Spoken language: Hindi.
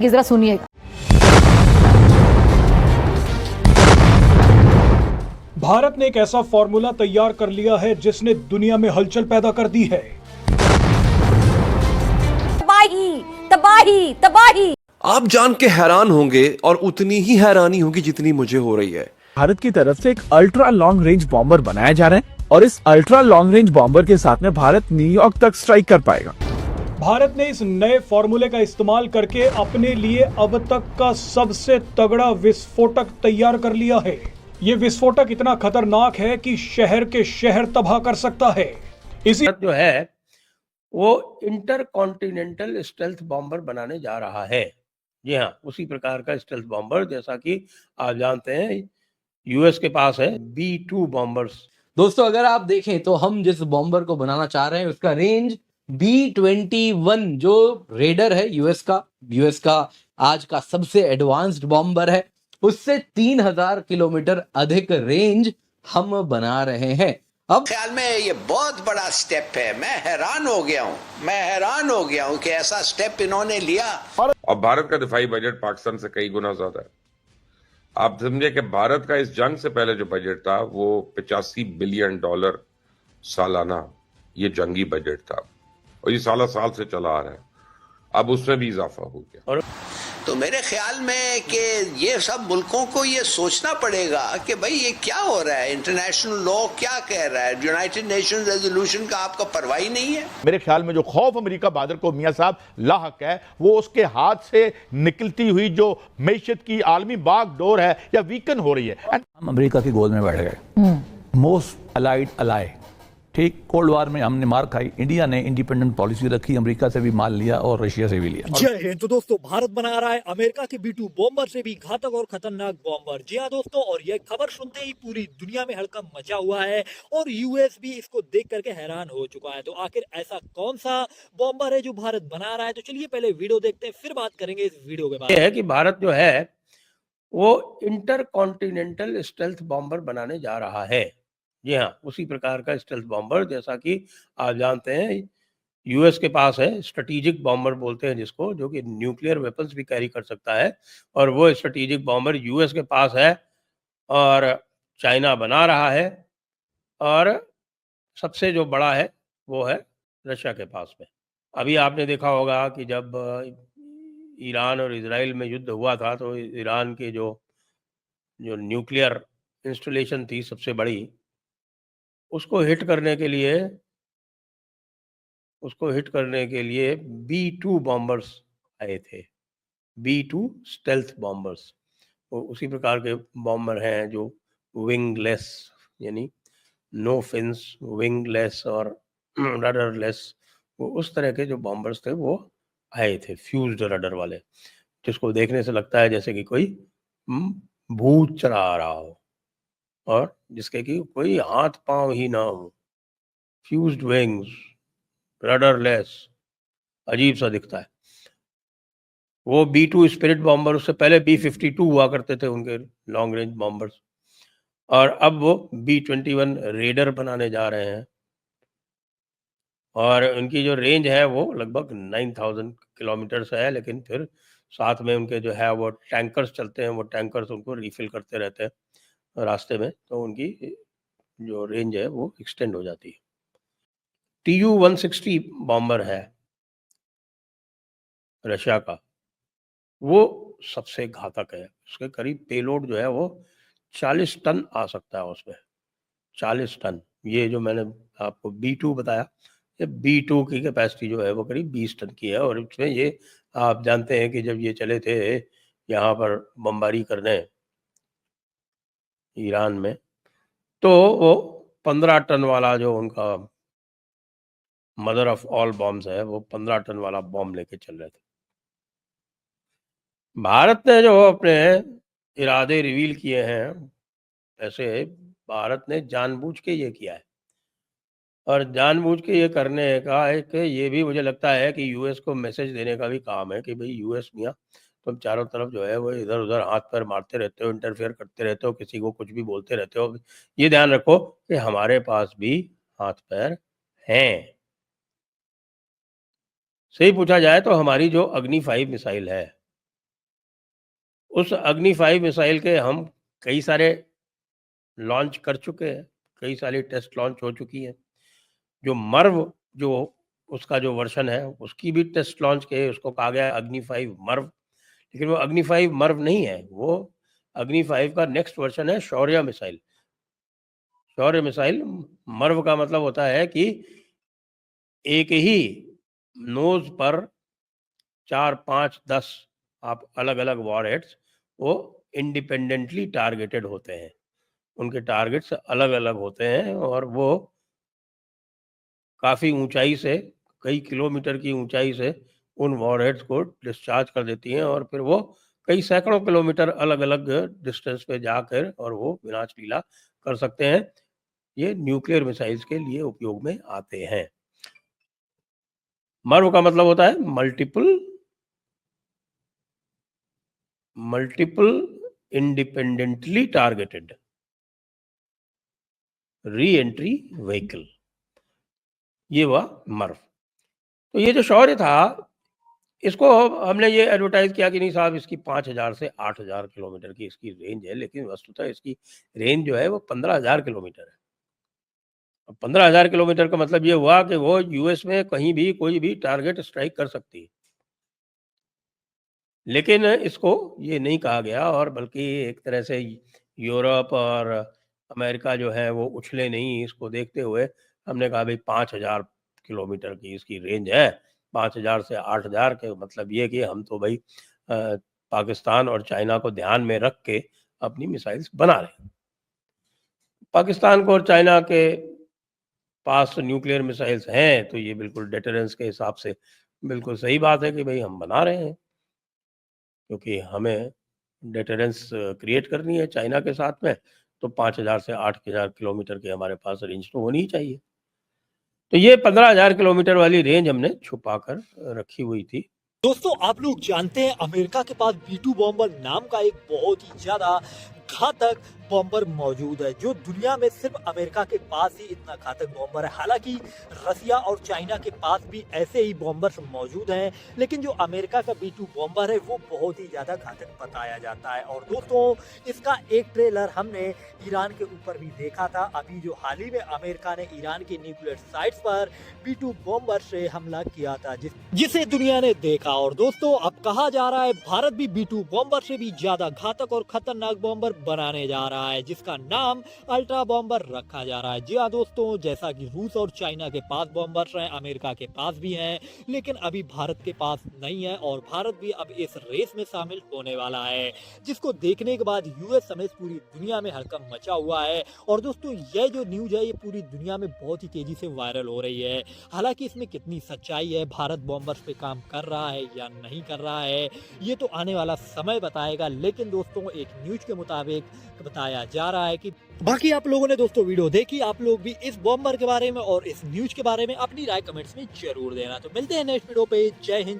ये जरा सुनिएगा। भारत ने एक ऐसा फॉर्मूला तैयार कर लिया है जिसने दुनिया में हलचल पैदा कर दी है। तबाही तबाही तबाही। आप जान के हैरान होंगे और उतनी ही हैरानी होगी जितनी मुझे हो रही है। भारत की तरफ से एक अल्ट्रा लॉन्ग रेंज बॉम्बर बनाया जा रहा है और इस अल्ट्रा लॉन्ग रेंज बॉम्बर के साथ में भारत न्यूयॉर्क तक स्ट्राइक कर पाएगा। भारत ने इस नए फॉर्मूले का इस्तेमाल करके अपने लिए अब तक का सबसे तगड़ा विस्फोटक तैयार कर लिया है। ये विस्फोटक इतना खतरनाक है कि शहर के शहर तबाह कर सकता है। इसी जो है वो इंटरकॉन्टिनेंटल स्टेल्थ बॉम्बर बनाने जा रहा है। जी हाँ, उसी प्रकार का स्टेल्थ बॉम्बर जैसा कि आप जानते हैं यूएस के पास है B-2 बॉम्बर्स। दोस्तों अगर आप देखें तो हम जिस बॉम्बर को बनाना चाह रहे हैं उसका रेंज B-21 जो रेडर है यूएस का आज का सबसे एडवांस्ड बॉम्बर है, उससे 3000 किलोमीटर अधिक रेंज हम बना रहे हैं। अब ख्याल में ये बहुत बड़ा स्टेप है। मैं हैरान हो गया हूँ कि ऐसा स्टेप इन्होंने लिया। और भारत का दिफाई बजट पाकिस्तान से कई गुना ज्यादा है। आप समझे कि भारत का इस जंग से पहले जो बजट था वो $85 बिलियन सालाना ये जंगी बजट था और ये साल से चला आ रहा है। अब उसमें भी इजाफा हो गया। तो मेरे ख्याल में कि ये सब मुल्कों को ये सोचना पड़ेगा कि भाई ये क्या हो रहा है, इंटरनेशनल लॉ क्या कह रहा है, यूनाइटेड नेशन रेजोल्यूशन का आपका परवाह ही नहीं है। मेरे ख्याल में जो खौफ अमेरिका बहादुर को मियां साहब लाहक है वो उसके हाथ से निकलती हुई जो मैशत की आलमी बागडोर है या वीकन हो रही है। हम अमेरिका की गोद में बैठ गए, मोस्ट अलाइड अलाय। ठीक, कोल्ड वार में हमने मार खाई, इंडिया ने इंडिपेंडेंट पॉलिसी रखी, अमेरिका से भी माल लिया और रशिया से भी लिया। जय हिंद। तो दोस्तों भारत बना रहा है अमेरिका के B-2 बॉम्बर से भी घातक और खतरनाक बॉम्बर। जी हाँ दोस्तों, और यह खबर सुनते ही पूरी दुनिया में हड़कंप मचा हुआ है और यूएस भी इसको देख करके हैरान हो चुका है। तो आखिर ऐसा कौन सा बॉम्बर है जो भारत बना रहा है? तो चलिए पहले वीडियो देखते हैं, फिर बात करेंगे इस वीडियो के बारे में। है कि भारत जो है वो इंटरकॉन्टिनेंटल स्टेल्थ बॉम्बर बनाने जा रहा है। जी हाँ, उसी प्रकार का स्टेल्थ बॉम्बर जैसा कि आप जानते हैं यूएस के पास है, स्ट्रेटेजिक बॉम्बर बोलते हैं जिसको, जो कि न्यूक्लियर वेपन्स भी कैरी कर सकता है। और वो स्ट्रेटेजिक बॉम्बर यूएस के पास है और चाइना बना रहा है और सबसे जो बड़ा है वो है रशिया के पास में। अभी आपने देखा होगा कि जब ईरान और इजराइल में युद्ध हुआ था तो ईरान के जो न्यूक्लियर इंस्टॉलेशन थी सबसे बड़ी, उसको हिट करने के लिए B-2 बॉम्बर्स आए थे, B-2 स्टेल्थ बॉम्बर्स। वो उसी प्रकार के बॉम्बर हैं जो विंगलेस, यानी नो फिन्स, विंगलेस और रडरलेस, वो उस तरह के जो बॉम्बर्स थे वो आए थे, फ्यूज्ड रडर वाले, जिसको देखने से लगता है जैसे कि कोई भूत चला आ रहा हो और जिसके कि कोई हाथ पांव ही ना हो, फ्यूज्ड विंग्स, रडरलेस, अजीब सा दिखता है। वो B-2 स्पिरिट बॉम्बर, उससे पहले B-52 हुआ करते थे उनके लॉन्ग रेंज बॉम्बर्स, और अब वो B-21 रेडर बनाने जा रहे हैं और उनकी जो रेंज है वो लगभग 9000 किलोमीटर से है। लेकिन फिर साथ में उनके जो है वो टैंकर्स चलते हैं, वो टैंकर्स उनको रिफिल करते रहते हैं रास्ते में, तो उनकी जो रेंज है वो एक्सटेंड हो जाती है। Tu-160 बॉम्बर है रशिया का, वो सबसे घातक है। उसके करीब पेलोड जो है वो 40 टन आ सकता है उसमें, 40 टन। ये जो मैंने आपको B-2 बताया, ये B-2 की कैपेसिटी जो है वो करीब 20 टन की है। और इसमें ये आप जानते हैं कि जब ये चले थे यहाँ पर बमबारी करने ईरान में, तो वो 15 टन वाला जो उनका मदर ऑफ ऑल बॉम्ब्स है, वो 15 टन वाला बॉम्ब लेके चल रहे थे। भारत ने जो अपने इरादे रिवील किए हैं, ऐसे भारत ने जानबूझ के ये किया है और जानबूझ के ये करने का एक ये भी मुझे लगता है कि यूएस को मैसेज देने का भी काम है कि भाई यूएस मियाँ, तुम चारों तरफ जो है वो इधर उधर हाथ पैर मारते रहते हो, इंटरफेयर करते रहते हो, किसी को कुछ भी बोलते रहते हो। ये ध्यान रखो कि हमारे पास भी हाथ पैर हैं। सही पूछा जाए तो हमारी जो अग्नि 5 मिसाइल है उस अग्नि 5 मिसाइल के हम कई सारे लॉन्च कर चुके हैं, कई सारी टेस्ट लॉन्च हो चुकी हैं। जो मर्व जो उसका जो वर्जन है उसकी भी टेस्ट लॉन्च के उसको कहा गया अग्नि 5 मर्व, लेकिन वो अग्नि 5 मर्व नहीं है, वो अग्नि 5 का नेक्स्ट वर्जन है शौर्य मिसाइल। शौर्य मिसाइल मर्व का मतलब होता है कि एक ही नोज पर 4, 5, 10 आप अलग-अलग वॉरहेड्स वो इंडिपेंडेंटली टारगेटेड होते हैं। उनके टारगेट्स अलग-अलग होते हैं और वो काफ़ी ऊंचाई से, कई किलोमीटर की ऊंचाई से उन वॉरहेड्स को डिस्चार्ज कर देती हैं और फिर वो कई सैकड़ों किलोमीटर अलग-अलग डिस्टेंस पे जाकर और वो विनाशलीला कर सकते हैं। ये न्यूक्लियर मिसाइल्स के लिए उपयोग में आते हैं। मर्व का मतलब होता है multiple independently targeted re entry vehicle, ये हुआ मर्व। तो ये जो शौर्य था इसको हमने ये एडवर्टाइज किया कि नहीं साहब इसकी 5000 से 8000 किलोमीटर की इसकी रेंज है, लेकिन वस्तुतः इसकी रेंज जो है वो 15000 किलोमीटर है। अब 15000 किलोमीटर का मतलब ये हुआ कि वो यूएस में कहीं भी कोई भी टारगेट स्ट्राइक कर सकती है। लेकिन इसको ये नहीं कहा गया और बल्कि एक तरह से यूरोप और अमेरिका जो है वो उछले नहीं, इसको देखते हुए हमने कहा भाई 5000 किलोमीटर की इसकी रेंज है, 5000 से 8000 के मतलब ये कि हम तो भाई पाकिस्तान और चाइना को ध्यान में रख के अपनी मिसाइल्स बना रहे हैं। पाकिस्तान को और चाइना के पास न्यूक्लियर मिसाइल्स हैं तो ये बिल्कुल डेटरेंस के हिसाब से बिल्कुल सही बात है कि भाई हम बना रहे हैं, क्योंकि हमें डेटरेंस क्रिएट करनी है चाइना के साथ में, तो 5000 से 8000 किलोमीटर की हमारे पास रेंज तो होनी ही चाहिए। तो ये 15000 किलोमीटर वाली रेंज हमने छुपा कर रखी हुई थी। दोस्तों आप लोग जानते हैं अमेरिका के पास B2 बॉम्बर नाम का एक बहुत ही ज्यादा घातक बॉम्बर मौजूद है, जो दुनिया में सिर्फ अमेरिका के पास ही इतना घातक बॉम्बर है। हालांकि रसिया और चाइना के पास भी ऐसे ही बॉम्बर्स मौजूद हैं, लेकिन जो अमेरिका का B2 बॉम्बर है वो बहुत ही ज़्यादा घातक बताया जाता है। और दोस्तों इसका एक ट्रेलर हमने ईरान के ऊपर भी देखा था, अभी जो हाल ही में अमेरिका ने ईरान के न्यूक्लियर साइट्स पर B2 बॉम्बर से हमला किया था, जिसे दुनिया ने देखा। और दोस्तों अब कहा जा रहा है भारत भी B2 बॉम्बर से भी ज्यादा घातक और खतरनाक बॉम्बर बनाने जा रहा है, जिसका नाम अल्ट्रा बॉम्बर रखा जा रहा है। जी हाँ दोस्तों, जैसा कि रूस और चाइना के पास बॉम्बर्स हैं, अमेरिका के पास भी हैं, लेकिन अभी भारत के पास नहीं है और भारत भी अब इस रेस में शामिल होने वाला है, जिसको देखने के बाद यूएस समेत पूरी दुनिया में हड़कंप मचा हुआ है। और दोस्तों यह जो न्यूज है ये पूरी दुनिया में बहुत ही तेजी से वायरल हो रही है। हालांकि इसमें कितनी सच्चाई है, भारत बॉम्बर्स पे काम कर रहा है या नहीं कर रहा है, ये तो आने वाला समय बताएगा। लेकिन दोस्तों एक न्यूज के मुताबिक बताया जा रहा है कि बाकी आप लोगों ने दोस्तों वीडियो देखी, आप लोग भी इस बॉम्बर के बारे में और इस न्यूज के बारे में अपनी राय कमेंट्स में जरूर देना। तो मिलते हैं नेक्स्ट वीडियो पे। जय हिंद।